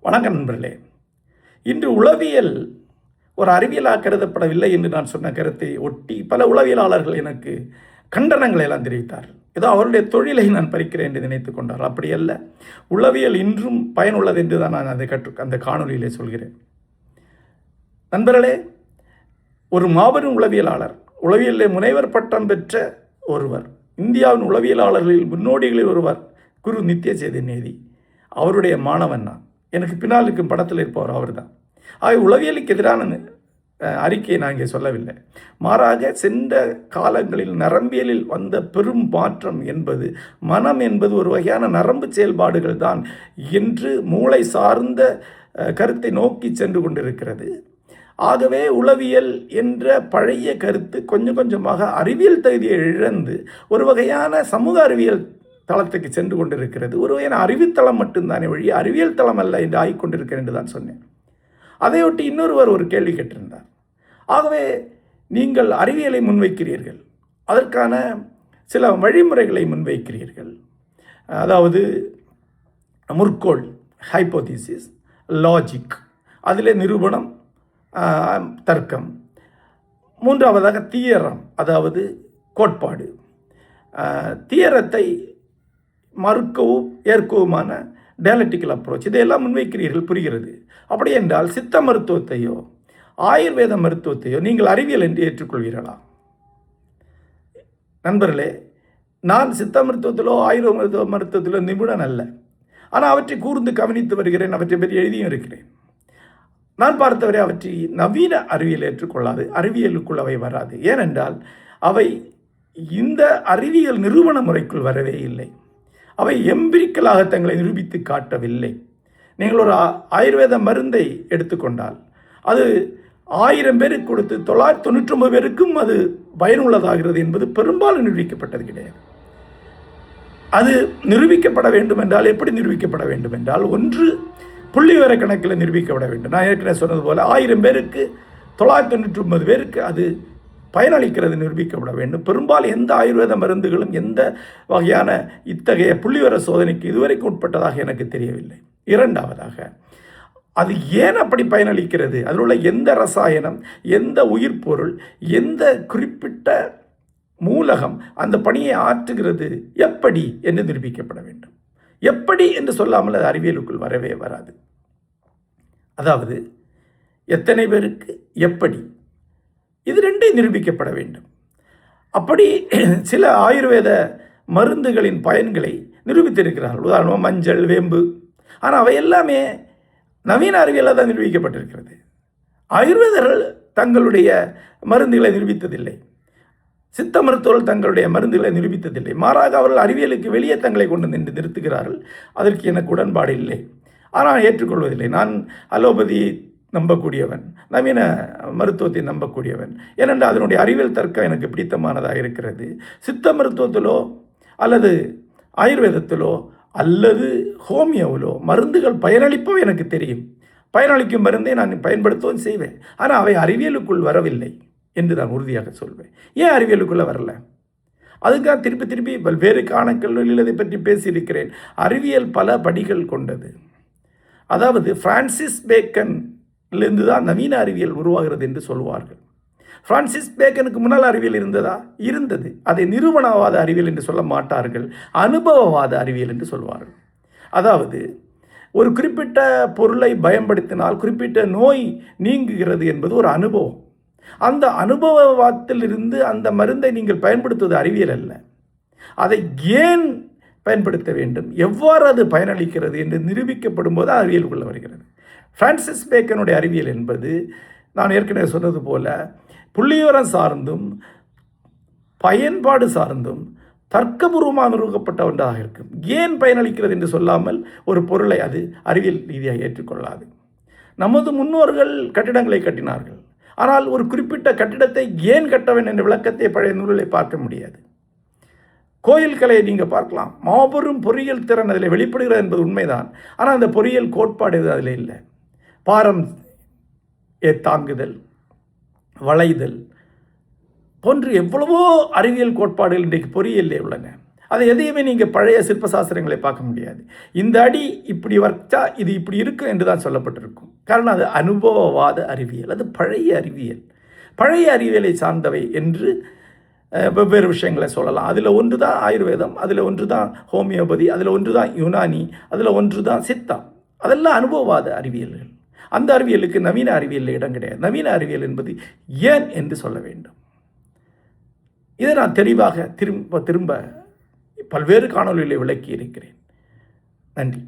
வணக்கம் நண்பர்களே. இன்று உளவியல் ஒரு அறிவியலாக கருதப்படவில்லை என்று நான் சொன்ன கருத்தை ஒட்டி பல உளவியலாளர்கள் எனக்கு கண்டனங்களை எல்லாம் தெரிவித்தார்கள். ஏதோ அவருடைய தொழிலை நான் பறிக்கிறேன் என்று நினைத்து கொண்டார்கள். அப்படி அல்ல, உளவியல் இன்றும் பயனுள்ளது என்று தான் நான் அந்த காணொலியிலே சொல்கிறேன். நண்பர்களே, ஒரு மாபெரும் உளவியலாளர், உளவியலில் முனைவர் பட்டம் பெற்ற ஒருவர், இந்தியாவின் உளவியலாளர்களில் முன்னோடிகளில் ஒருவர் குரு நித்ய சேதன்யதி. அவருடைய மாணவன் நான். எனக்கு பின்னால் இருக்கும் படத்தில் இருப்பவர் அவர் தான். ஆக உளவியலுக்கு எதிரான அறிக்கையை நான் இங்கே சொல்லவில்லை. மாறாக சென்ற காலங்களில் நரம்பியலில் வந்த பெரும் மாற்றம் என்பது, மனம் என்பது ஒரு வகையான நரம்பு செயல்பாடுகள் தான் என்று மூளை சார்ந்த கருத்தை நோக்கி சென்று கொண்டிருக்கிறது. ஆகவே உளவியல் என்ற பழைய கருத்து கொஞ்சம் கொஞ்சமாக அறிவியல் தகுதியை இழந்து ஒரு வகையான சமூக அறிவியல் தளத்துக்கு சென்று கொண்டிருக்கிறது. ஒரு வகையான அறிவுத்தளம் மட்டும்தானே வழி அறிவியல் தளம் அல்ல என்று ஆகிக்கொண்டிருக்கிறேன் என்று தான் சொன்னேன். அதையொட்டி இன்னொருவர் ஒரு கேள்வி கேட்டிருந்தார். ஆகவே நீங்கள் அறிவியலை முன்வைக்கிறீர்கள், அதற்கான சில வழிமுறைகளை முன்வைக்கிறீர்கள், அதாவது முற்கோள், ஹைப்போதீசிஸ், லாஜிக், அதில் நிரூபணம், தர்க்கம், மூன்றாவதாக தியரம், அதாவது கோட்பாடு. தியரத்தை மறுக்கவும் ஏற்கவுமான டயலக்டிக்கல் அப்ரோச், இதையெல்லாம் முன்வைக்கிறீர்கள், புரிகிறது. அப்படி என்றால் சித்த மருத்துவத்தையோ ஆயுர்வேத மருத்துவத்தையோ நீங்கள் அறிவியல் என்று ஏற்றுக்கொள்வீர்களா? நண்பர்களே, நான் சித்த மருத்துவத்திலோ ஆயுர்வேத மருத்துவத்திலோ நிபுணன் அல்ல. ஆனால் அவற்றை கூர்ந்து கவனித்து வருகிறேன், அவற்றை பற்றி எழுதியும் இருக்கிறேன். நான் பார்த்தவரை அவற்றை நவீன அறிவியல் ஏற்றுக்கொள்ளாது, அறிவியலுக்குள் அவை வராது. ஏனென்றால் அவை இந்த அறிவியல் நிரூபண முறைக்குள் வரவே இல்லை. அவை எம்பிரிக்கலாக தங்களை நிரூபித்து காட்டவில்லை. நீங்கள் ஒரு ஆயுர்வேத மருந்தை எடுத்துக்கொண்டால் அது 1000 பேருக்கு கொடுத்து 999 பேருக்கும் அது பயனுள்ளதாகிறது என்பது பெரும்பாலும் நிரூபிக்கப்பட்டது கிடையாது. அது நிரூபிக்கப்பட வேண்டும் என்றால் எப்படி நிரூபிக்கப்பட வேண்டும் என்றால், ஒன்று புள்ளிவிவர கணக்கில் நிரூபிக்கப்பட வேண்டும். நான் ஏற்கனவே சொன்னது போல 1000 பேருக்கு 999 பேருக்கு அது பயனளிக்கிறது நிரூபிக்கப்பட வேண்டும். பெரும்பாலும் எந்த ஆயுர்வேத மருந்துகளும் எந்த வகையான இத்தகைய புள்ளிவிவர சோதனைக்கு இதுவரைக்கும் உட்பட்டதாக எனக்கு தெரியவில்லை. இரண்டாவதாக, அது ஏன் அப்படி பயனளிக்கிறது, அதில் உள்ள எந்த ரசாயனம், எந்த உயிர் பொருள், எந்த குறிப்பிட்ட மூலகம் அந்த பணியை ஆற்றுகிறது, எப்படி என்று நிரூபிக்கப்பட வேண்டும். எப்படி என்று சொல்லாமல் அது அறிவியலுக்குள் வரவே வராது. அதாவது எத்தனை பேருக்கு எப்படி, இது ரெண்டையும் நிரூபிக்கப்பட வேண்டும். அப்படி சில ஆயுர்வேத மருந்துகளின் பயன்களை நிரூபித்திருக்கிறார்கள். உதாரணமாக மஞ்சள், வேம்பு. ஆனால் அவை எல்லாமே நவீன அறிவியலாக தான் நிரூபிக்கப்பட்டிருக்கிறது. ஆயுர்வேதர்கள் தங்களுடைய மருந்துகளை நிரூபித்ததில்லை, சித்த மருத்துவர்கள் தங்களுடைய மருந்துகளை நிரூபித்ததில்லை. மாறாக அவர்கள் அறிவியலுக்கு வெளியே தங்களை கொண்டு நின்று நிறுத்துகிறார்கள். அதற்கு எனக்கு உடன்பாடு இல்லை, ஆனால் ஏற்றுக்கொள்வதில்லை. நான் அலோபதி நம்பக்கூடியவன், நவீன மருத்துவத்தை நம்பக்கூடியவன். ஏனென்றால் அதனுடைய அறிவியல் தர்க்கம் எனக்கு பிடித்தமானதாக இருக்கிறது. சித்த மருத்துவத்திலோ அல்லது ஆயுர்வேதத்திலோ அல்லது ஹோமியோவிலோ மருந்துகள் பயனளிப்போ எனக்கு தெரியும். பயனளிக்கும் மருந்தை நான் பயன்படுத்தவும் செய்வேன். ஆனால் அவை அறிவியலுக்குள் வரவில்லை என்று நான் உறுதியாக சொல்வேன். ஏன் அறிவியலுக்குள்ளே வரல? அதுக்காக திருப்பி திருப்பி பல்வேறு காணக்கல்களில் இதை பற்றி பேசியிருக்கிறேன். அறிவியல் பல படிகள் கொண்டது. அதாவது பிரான்சிஸ் பேக்கன்லேருந்து தான் நவீன அறிவியல் உருவாகிறது என்று சொல்வார்கள். பிரான்சிஸ் பேக்கனுக்கு முன்னால் அறிவியல் இருந்ததா? இருந்தது. அதை நிரூபணவாத அறிவியல் என்று சொல்ல மாட்டார்கள், அனுபவவாத அறிவியல் என்று சொல்வார்கள். அதாவது ஒரு குறிப்பிட்ட பொருளை பயன்படுத்தினால் குறிப்பிட்ட நோய் நீங்குகிறது என்பது ஒரு அனுபவம். அந்த அனுபவத்திலிருந்து அந்த மருந்தை நீங்கள் பயன்படுத்துவது அறிவியல் அல்ல. அதை ஏன் பயன்படுத்த வேண்டும், எவ்வாறு அது பயனளிக்கிறது என்று நிரூபிக்கப்படும் போது அறிவியலுக்குள்ள வருகிறது. பிரான்சிஸ் பேக்கனுடைய அறிவியல் என்பது நான் ஏற்கனவே சொன்னது போல புள்ளிவிவரம் சார்ந்தும் பயன்பாடு சார்ந்தும் தர்க்கபூர்வமாக நிறுவப்பட்ட ஒன்றாக இருக்கும். ஏன் பயனளிக்கிறது என்று சொல்லாமல் ஒரு பொருளை அது அறிவியல் ரீதியாக ஏற்றுக்கொள்ளாது. நமது முன்னோர்கள் கட்டிடங்களை கட்டினார்கள், ஆனால் ஒரு குறிப்பிட்ட கட்டிடத்தை ஏன் கட்ட வேண்டும் என்ற விளக்கத்தை பழைய நூல்களை பார்க்க முடியாது. கோயில் கலையை நீங்கள் பார்க்கலாம், மாபெரும் பொறியியல் திறன் அதில் வெளிப்படுகிறது என்பது உண்மைதான். ஆனால் அந்த பொறியியல் கோட்பாடு அதில் இல்லை. பாரம் தாங்குதல், வளைதல் போன்று எவ்வளவோ அறிவியல் கோட்பாடுகள் இன்றைக்கு பொறியியலே உள்ளன. அதை எதையுமே நீங்கள் பழைய சிற்பசாஸ்திரங்களை பார்க்க முடியாது. இந்த அடி இப்படி வச்சா இது இப்படி இருக்கும் என்று தான் சொல்லப்பட்டிருக்கும். காரணம் அது அனுபவவாத அறிவியல், அது பழைய அறிவியல். பழைய அறிவியலை சார்ந்தவை என்று வெவ்வேறு விஷயங்களை சொல்லலாம். அதில் ஒன்று தான் ஆயுர்வேதம், அதில் ஒன்று தான் ஹோமியோபதி, அதில் ஒன்று தான் யுனானி, அதில் ஒன்று தான் சித்தா. அதெல்லாம் அனுபவவாத அறிவியல்கள். அந்த அறிவியலுக்கு நவீன அறிவியலில் இடம் கிடையாது. நவீன அறிவியல் என்பது ஏன் என்று சொல்ல வேண்டும். இதை நான் தெளிவாக திரும்ப பல்வேறு காணொலிகளை விளக்கி இருக்கிறேன். நன்றி.